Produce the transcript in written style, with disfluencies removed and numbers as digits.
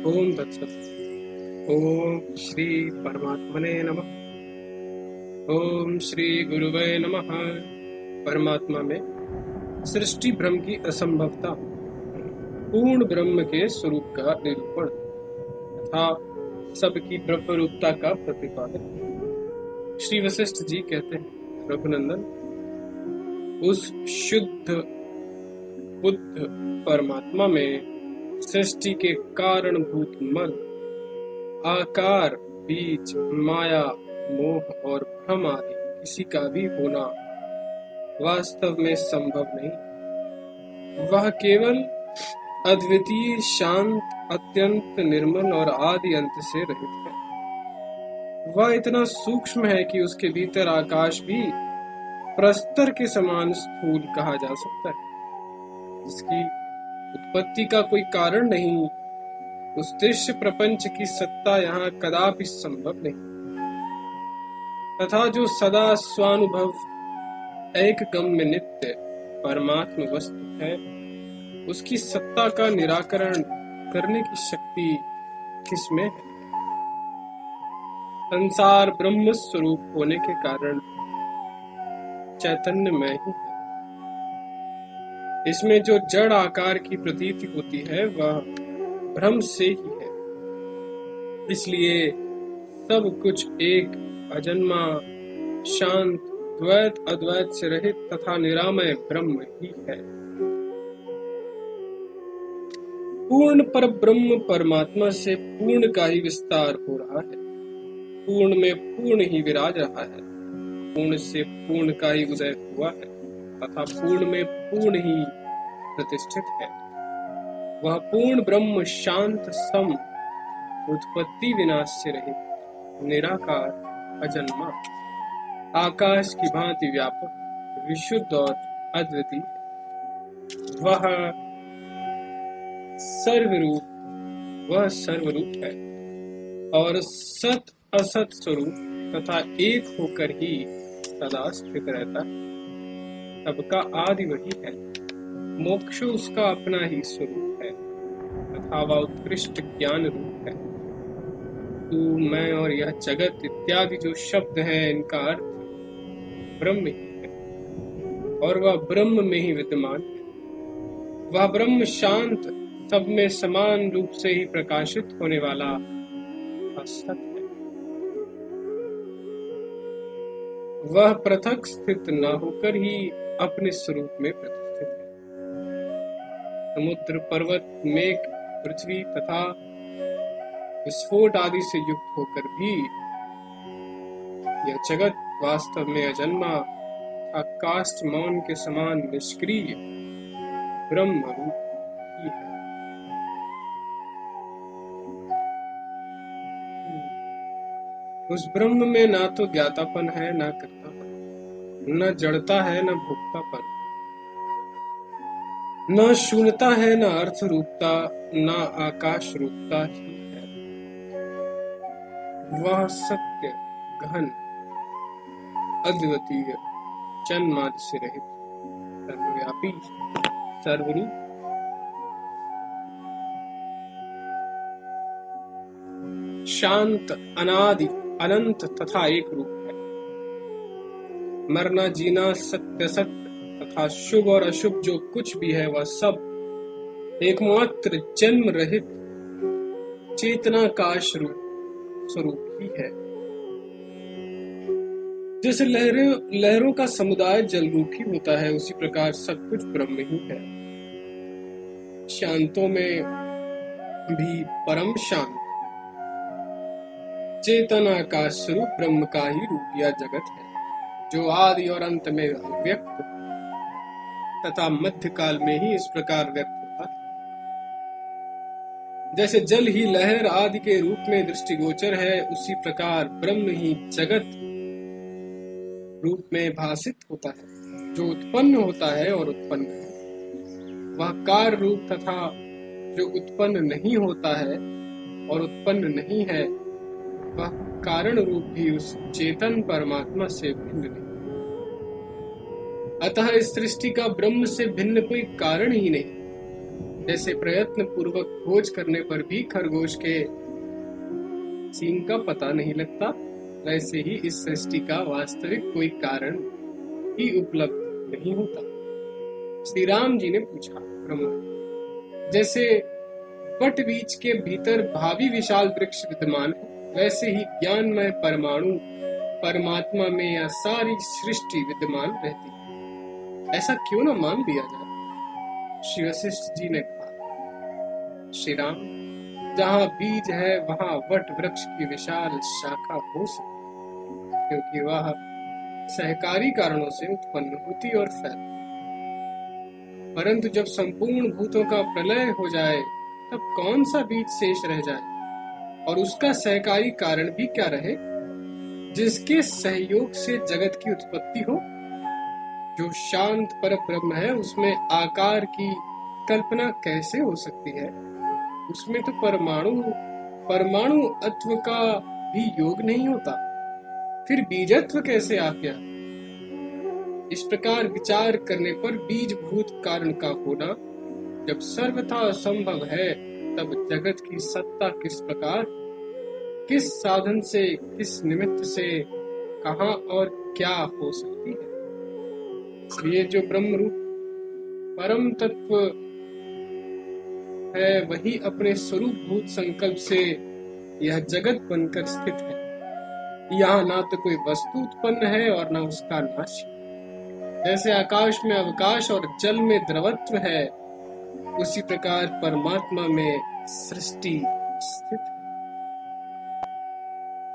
ओम तत्सत। ओम श्री परमात्मने नमः। ओम श्री गुरुवे नमः। परमात्मा में सृष्टि भ्रम की असंभवता, पूर्ण ब्रह्म के स्वरूप का निरूपण तथा सबकी ब्रह्म रूपता का प्रतिपादन। श्री वशिष्ठ जी कहते हैं, रघुनंदन, उस शुद्ध बुद्ध परमात्मा में सृष्टि के कारणभूत मन, आकार, बीज, माया, मोह और भ्रम आदि किसी का भी होना वास्तव में संभव नहीं। वह केवल अद्वितीय, शांत, अत्यंत निर्मल और आदि अंत से रहित है। वह इतना सूक्ष्म है कि उसके भीतर आकाश भी प्रस्तर के समान स्थूल कहा जा सकता है, जिसकी उत्पत्ति का कोई कारण नहीं। उस दृश्य प्रपंच की सत्ता यहाँ कदापि संभव नहीं, तथा जो सदा स्वानुभव एक गम्य नित्य परमात्म वस्तु है, उसकी सत्ता का निराकरण करने की शक्ति किसमें है? संसार ब्रह्म स्वरूप होने के कारण चैतन्यमय ही है। इसमें जो जड़ आकार की प्रतीति होती है वह भ्रम से ही है। इसलिए सब कुछ एक अजन्मा, शांत, द्वैत अद्वैत से रहित तथा निरामय ब्रह्म ही है। पूर्ण पर ब्रह्म परमात्मा से पूर्ण का ही विस्तार हो रहा है। पूर्ण में पूर्ण ही विराज रहा है। पूर्ण से पूर्ण का ही उदय हुआ है तथा पूर्ण में पूर्ण ही प्रतिष्ठित है। वह पूर्ण ब्रह्म शांत, सम, उत्पत्ति विनाश से रहित, निराकार, अजन्मा, आकाश की भांति व्यापक, विशुद्ध और अद्वितीय। वह सर्वरूप है और सत असत स्वरूप तथा एक होकर ही सदा स्थित रहता है। सबका आदि वही है। मोक्ष उसका अपना ही स्वरूप है तथा वह उत्कृष्ट ज्ञान रूप है। तू, मैं और यह जगत इत्यादि जो शब्द है, इनका अर्थ ब्रह्म ही है और वह ब्रह्म में ही विद्यमान है। वह ब्रह्म शांत, सब में समान रूप से ही प्रकाशित होने वाला असत है। वह पृथक स्थित न होकर ही अपने स्वरूप में प्रतिष्ठित है। समुद्र, पर्वत, मेघ, पृथ्वी तथा विस्फोट आदि से युक्त होकर भी यह जगत वास्तव में अजन्मा, काष्ठ मौन के समान निष्क्रिय ब्रह्म रूप ही है। उस ब्रह्म में ना तो ज्ञातापन है, ना कर्तापन, न जड़ता है, न भोक्तापन, न शून्यता है, न अर्थ रूपता, न आकाश रूपता ही है। वह सत्य, गहन, अद्वितीय, जन्मादि से रहित, सर्वव्यापी, सर्वरूप, शांत, अनादि, अनंत तथा एक रूप है। मरना, जीना, सत्य सत्य तथा शुभ और अशुभ जो कुछ भी है, वह सब एकमात्र जन्म रहित चेतना का स्वरूप ही है। जैसे लहरों का समुदाय जल रूप ही होता है, उसी प्रकार सब कुछ ब्रह्म ही है। शांतों में भी परम शांत चेतना का स्वरूप ब्रह्म का ही रूप या जगत है, जो आदि और अंत में व्यक्त तथा मध्य काल में ही इस प्रकार व्यक्त होता है। जैसे जल ही लहर आदि के रूप में दृष्टिगोचर है, उसी प्रकार ब्रह्म ही जगत रूप में भासित होता है, जो उत्पन्न होता है और उत्पन्न है। वह कार्य रूप तथा जो उत्पन्न नहीं होता है और उत्पन्न नहीं है, वह कारण रूप भी उस चेतन परमात्मा से भिन्न नहीं। अतः इस सृष्टि का ब्रह्म से भिन्न कोई कारण ही नहीं। जैसे प्रयत्न पूर्वक खोज करने पर भी खरगोश के सींग का पता नहीं लगता, वैसे ही इस सृष्टि का वास्तविक कोई कारण ही उपलब्ध नहीं होता। श्री राम जी ने पूछा, ब्रह्मा, जैसे वट बीज के भीतर भावी विशाल वृक्ष विद्यमान है, वैसे ही ज्ञानमय परमाणु परमात्मा में यह सारी सृष्टि विद्यमान रहती है। ऐसा क्यों न मान लिया जाए? श्री वशिष्ठ जी ने कहा, श्री राम, जहाँ बीज है वहाँ वट वृक्ष की विशाल शाखा हो सकती है, क्योंकि वह सहकारी कारणों से उत्पन्न होती और फैलती। परंतु जब संपूर्ण भूतों का प्रलय हो जाए तब कौन सा बीज शेष रह जाए, और उसका सहकारी कारण भी क्या रहे, जिसके सहयोग से जगत की उत्पत्ति हो। जो शांत पर ब्रह्म है उसमें आकार की कल्पना कैसे हो सकती है? उसमें तो परमाणु अत्व का भी योग नहीं होता, फिर बीजत्व कैसे आ गया? इस प्रकार विचार करने पर बीजभूत कारण का होना जब सर्वथा असंभव है, तब जगत की सत्ता किस प्रकार, किस साधन से, किस निमित्त से, कहाँ और क्या हो सकती है? इसलिए जो ब्रह्म रूप परम तत्व है वही अपने स्वरूप भूत संकल्प से यह जगत बनकर स्थित है। यहाँ ना तो कोई वस्तु उत्पन्न है और न उसका नाश। जैसे आकाश में अवकाश और जल में द्रवत्व है, उसी प्रकार परमात्मा में सृष्टि स्थित है।